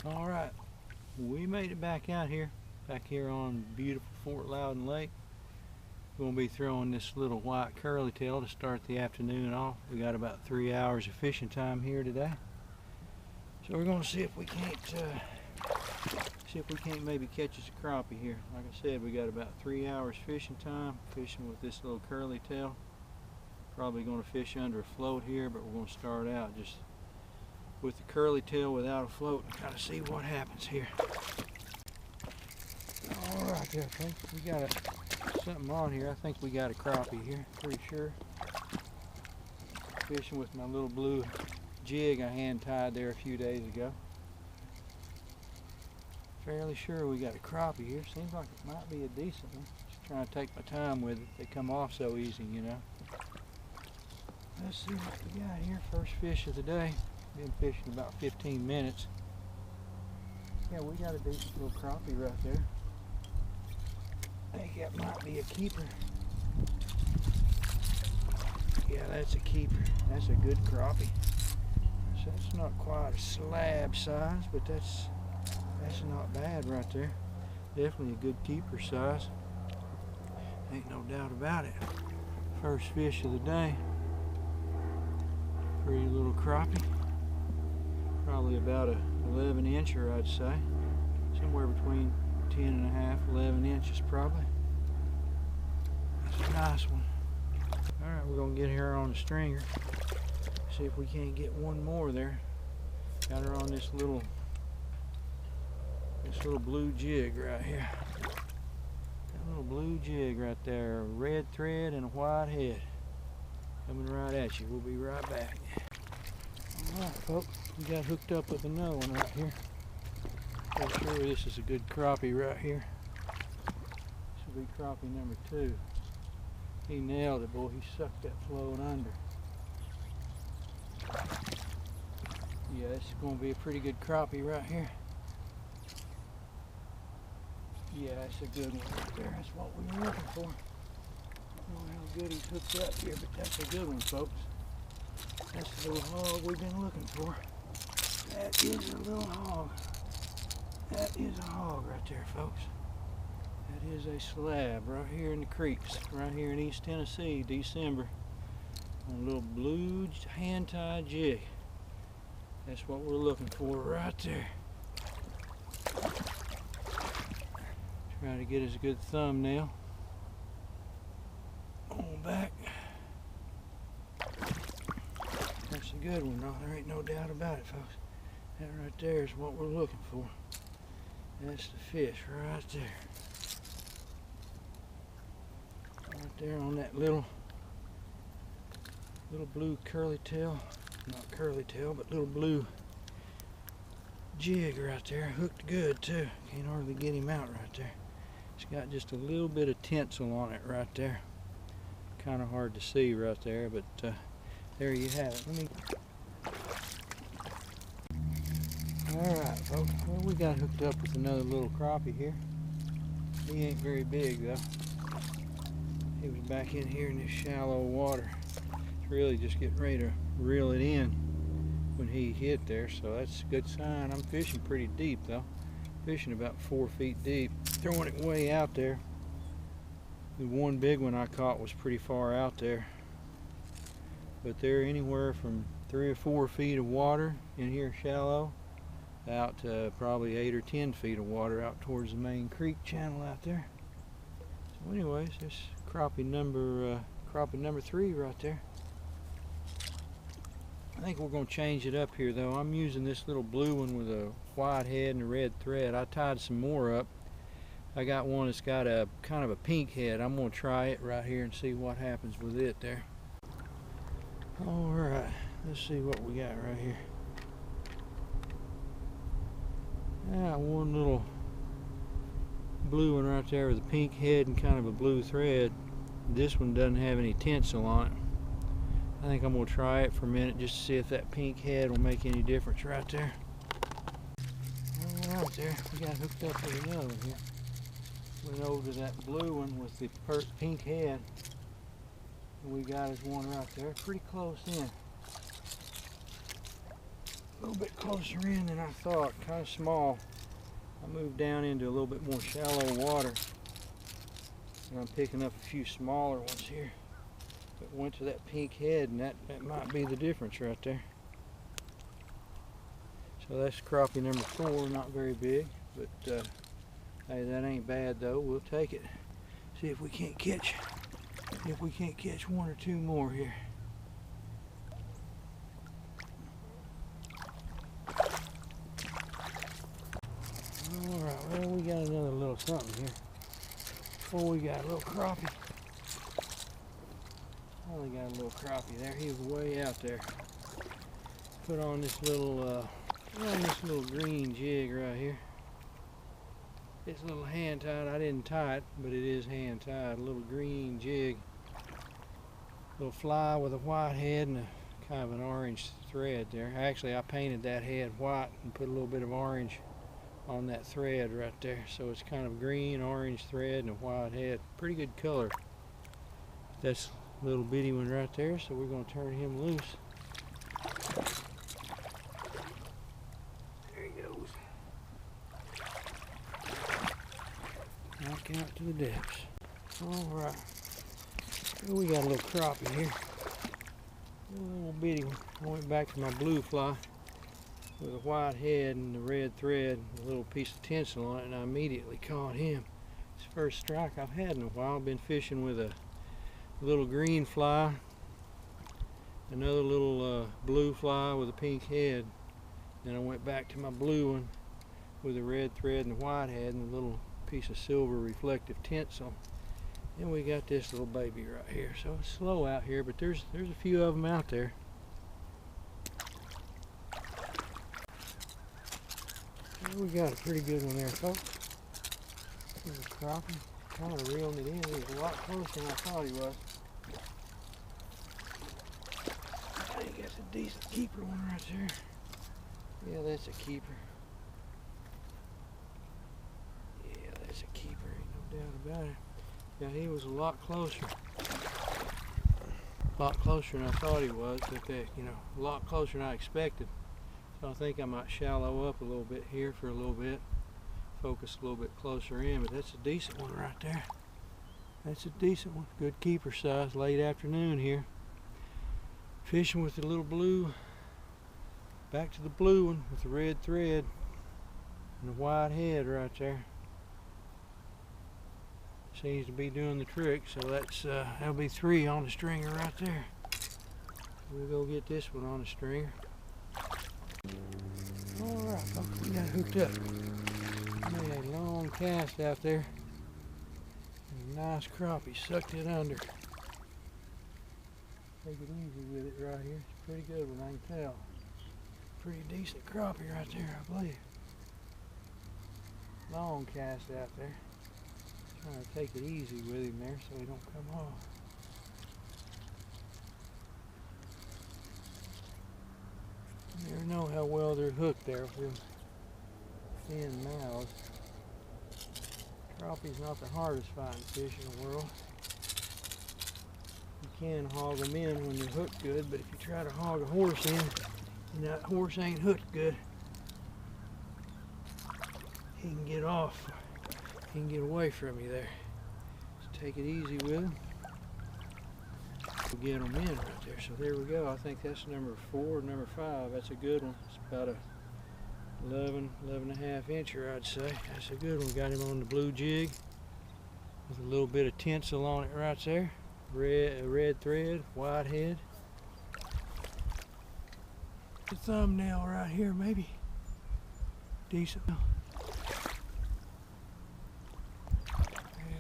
All right, we made it back out here, on beautiful Fort Loudon Lake. We're going to be throwing this little white curly tail to start the afternoon off. We got about 3 hours of fishing time here today. So we're going to see if we can't maybe catch us a crappie here. Like I said, we got about 3 hours fishing time, fishing with this little curly tail. Probably going to fish under a float here, but we're going to start out just with the curly tail without a float and kind of see what happens here. All right there, folks, we got something on here. I think we got a crappie here, pretty sure. Fishing with my little blue jig I hand tied there a few days ago. Fairly sure we got a crappie here. Seems like it might be a decent one. Just trying to take my time with it. They come off so easy, you know. Let's see what we got here. First fish of the day. Been fishing about 15 minutes. Yeah, we got a decent little crappie right there. I think that might be a keeper. Yeah, that's a keeper. That's a good crappie. So that's not quite a slab size, but that's not bad right there. Definitely a good keeper size. Ain't no doubt about it. First fish of the day. Pretty little crappie. Probably about a 11 incher, I'd say. Somewhere between 10 and a half, 11 inches probably. That's a nice one. All right, we're gonna get her on the stringer. See if we can't get one more there. Got her on this little blue jig right here. That little blue jig right there, a red thread and a white head. Coming right at you. We'll be right back. All right, folks, we got hooked up with another one right here. Pretty sure this is a good crappie right here. This will be crappie number 2. He nailed it, boy. He sucked that float under. Yeah, this is going to be a pretty good crappie right here. Yeah, that's a good one right there. That's what we were looking for. I don't know how good he's hooked up here, but that's a good one, folks. That's the little hog we've been looking for. That is a little hog. That is a hog right there, folks. That is a slab right here in the creeks, right here in East Tennessee, December. On a little blue hand-tied jig. That's what we're looking for right there. Try to get us a good thumbnail. On back. That's a good one, no, there ain't no doubt about it, folks. That right there is what we're looking for. That's the fish right there. Right there on that little blue curly tail. Not curly tail, but little blue jig right there. Hooked good too. Can't hardly get him out right there. It's got just a little bit of tinsel on it right there. Kind of hard to see right there, but there you have it. Alright, folks, well, we got hooked up with another little crappie here. He ain't very big though. He was back in here in this shallow water. It's really just getting ready to reel it in when he hit there, so that's a good sign. I'm fishing pretty deep though. Fishing about 4 feet deep. Throwing it way out there. The one big one I caught was pretty far out there. But they're anywhere from 3 or 4 feet of water in here shallow, out to probably 8 or 10 feet of water out towards the main creek channel out there. So anyways, this crappie number 3 right there. I think we're going to change it up here though. I'm using this little blue one with a white head and a red thread. I tied some more up. I got one that's got a kind of a pink head. I'm going to try it right here and see what happens with it there. Alright, let's see what we got right here. Yeah, one little blue one right there with a pink head and kind of a blue thread. This one doesn't have any tinsel on it. I think I'm going to try it for a minute just to see if that pink head will make any difference right there. Alright there, we got hooked up with another one here. Went over to that blue one with the pink head. And we got his one right there, pretty close in. little bit closer in than I thought, kind of small. I moved down into a little bit more shallow water, and I'm picking up a few smaller ones here. But went to that pink head, and that might be the difference right there. So that's crappie number 4, not very big, but hey, that ain't bad though. We'll take it. See if we can't catch, one or two more here. Alright, well, we got another little something here. Oh, we got a little crappie. Oh, we got a little crappie there. He was way out there. Put on this little, green jig right here. It's a little hand tied. I didn't tie it, but it is hand tied. A little green jig. Little fly with a white head and a kind of an orange thread there. Actually, I painted that head white and put a little bit of orange on that thread right there. So it's kind of green, orange thread and a white head. Pretty good color. That's a little bitty one right there, so we're going to turn him loose. There he goes. Back out to the depths. Alright. Well, we got a little crappie here. A little bitty one. I went back to my blue fly with a white head and the red thread, a little piece of tinsel on it, and I immediately caught him. It's the first strike I've had in a while. I've been fishing with a little green fly, another little blue fly with a pink head. Then I went back to my blue one with a red thread and a white head and a little piece of silver reflective tinsel. And we got this little baby right here. So it's slow out here, but there's a few of them out there. We got a pretty good one there, folks. There's a crappie. Kind of reeling it in. He was a lot closer than I thought he was. I think that's a decent keeper one right there. Yeah, that's a keeper. Yeah, that's a keeper. Ain't no doubt about it. Yeah, he was a lot closer. A lot closer than I thought he was. But a lot closer than I expected. So I think I might shallow up a little bit here for a little bit. Focus a little bit closer in, but that's a decent one right there. That's a decent one. Good keeper size. Late afternoon here. Fishing with the little blue. Back to the blue one with the red thread and the white head right there. Seems to be doing the trick, so that'll be 3 on the stringer right there. We'll go get this one on the stringer. Alright, folks, we got hooked up. Made a long cast out there. And a nice crappie sucked it under. Take it easy with it right here. It's a pretty good one, I can tell. Pretty decent crappie right there, I believe. Long cast out there. Trying to take it easy with him there so he don't come off. You never know how well they're hooked there with them thin mouths. Crappie's not the hardest fighting fish in the world. You can hog them in when they're hooked good, but if you try to hog a horse in and that horse ain't hooked good, he can get off. He can get away from you there. Just take it easy with him. We'll get them in right there. So there we go. I think that's number 4, number 5. That's a good one. It's about a 11 and a half incher, I'd say. That's a good one. Got him on the blue jig with a little bit of tinsel on it right there. Red thread, white head. The thumbnail right here, maybe. Decent. There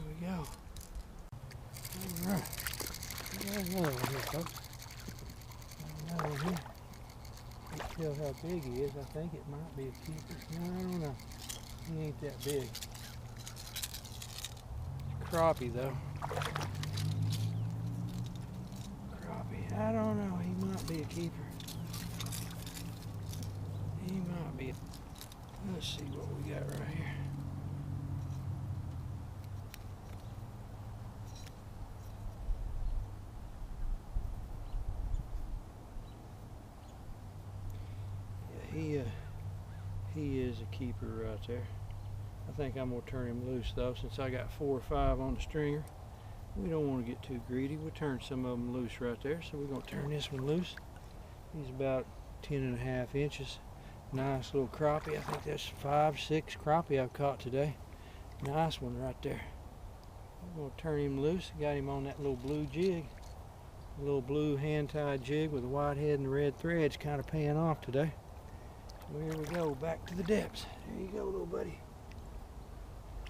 we go. All right. There's another one here, folks. Another one here. You can tell how big he is. I think it might be a keeper. No, I don't know. He ain't that big. It's crappie though. Crappie. I don't know. He might be a keeper. He might be. Let's see what we got right here. He He is a keeper right there. I think I'm going to turn him loose though, since I got 4 or 5 on the stringer. We don't want to get too greedy. We'll turn some of them loose right there. So we're going to turn this one loose. He's about 10.5 inches. Nice little crappie. I think that's 5, 6 crappie I've caught today. Nice one right there. I'm going to turn him loose. Got him on that little blue jig. A little blue hand-tied jig with a white head and the red threads kind of paying off today. So here we go, back to the depths. There you go, little buddy.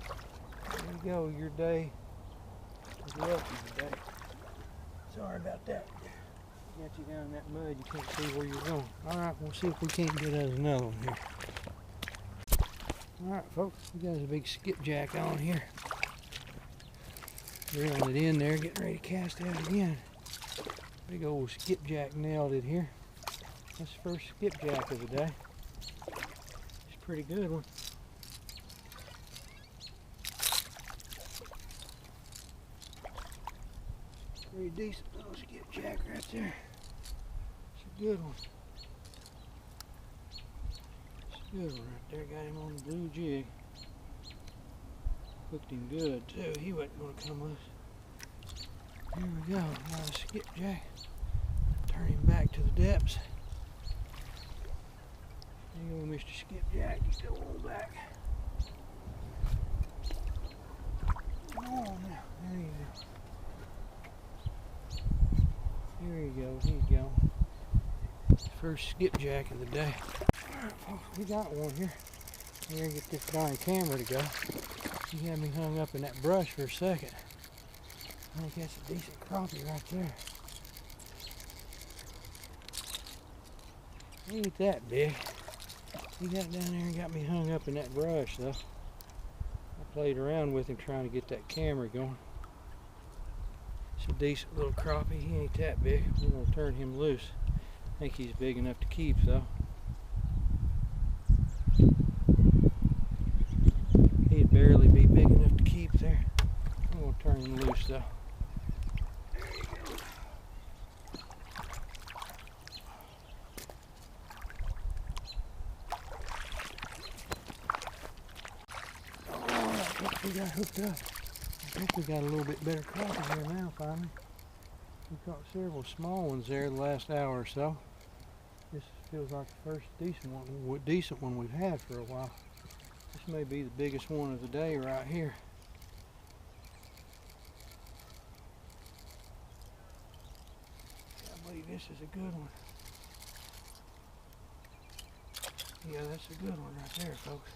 There you go, your day is lucky today. Sorry about that. Got you down in that mud, you can't see where you're going. Alright, we'll see if we can't get us another one here. Alright folks, we got a big skipjack on here. Reeling it in there, getting ready to cast out again. Big old skipjack nailed it here. That's the first skipjack of the day. It's a pretty good one. Pretty decent little skipjack right there. It's a good one. It's a good one right there. Got him on the blue jig. Hooked him good too. He wasn't going to come loose. Here we go. Nice skipjack. Turn him back to the depths. There you go, Mr. Skipjack. You go on back. Come on now. There you go. There you go. Here you go. First skipjack of the day. Alright, folks, we got one here. I'm gonna get this darn camera to go. He had me hung up in that brush for a second. I think that's a decent crappie right there. He ain't that big. He got down there and got me hung up in that brush though. I played around with him trying to get that camera going. It's a decent little crappie. He ain't that big. We're gonna turn him loose. I think he's big enough to keep though. He'd barely be big enough to keep there. I'm gonna turn him loose though. We got hooked up. I think we got a little bit better crappie here now finally. We caught several small ones there the last hour or so. This feels like the first decent one we've had for a while. This may be the biggest one of the day right here. I believe this is a good one. Yeah, that's a good one right there, folks.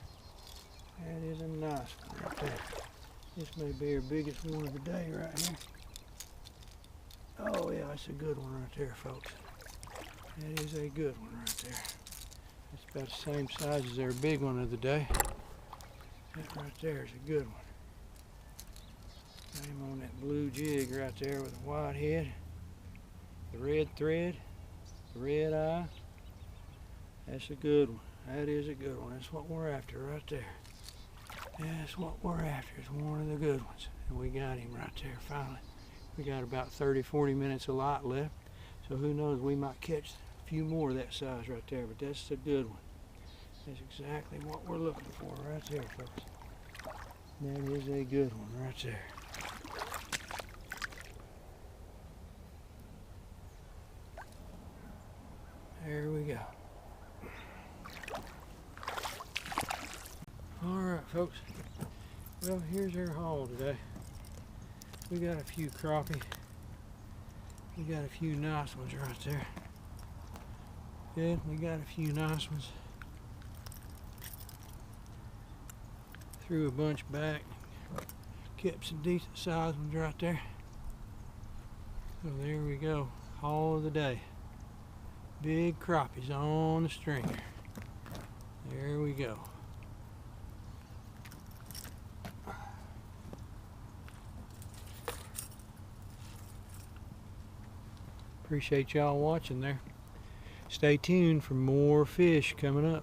That is a nice one right there. This may be our biggest one of the day right here. Oh yeah, that's a good one right there, folks. That is a good one right there. It's about the same size as our big one of the day. That right there is a good one. Got him on that blue jig right there with the white head, the red thread, the red eye. That's a good one. That is a good one. That's what we're after right there. That's what we're after. It's one of the good ones. And we got him right there finally. We got about 30-40 minutes of light left. So who knows, we might catch a few more of that size right there. But that's a good one. That's exactly what we're looking for right there, folks. That is a good one right there. There we go. Alright folks, well here's our haul today. We got a few crappie. We got a few nice ones right there. Good, we got a few nice ones. Threw a bunch back. Kept some decent sized ones right there. So there we go, haul of the day. Big crappies on the stringer. There we go. Appreciate y'all watching there. Stay tuned for more fish coming up.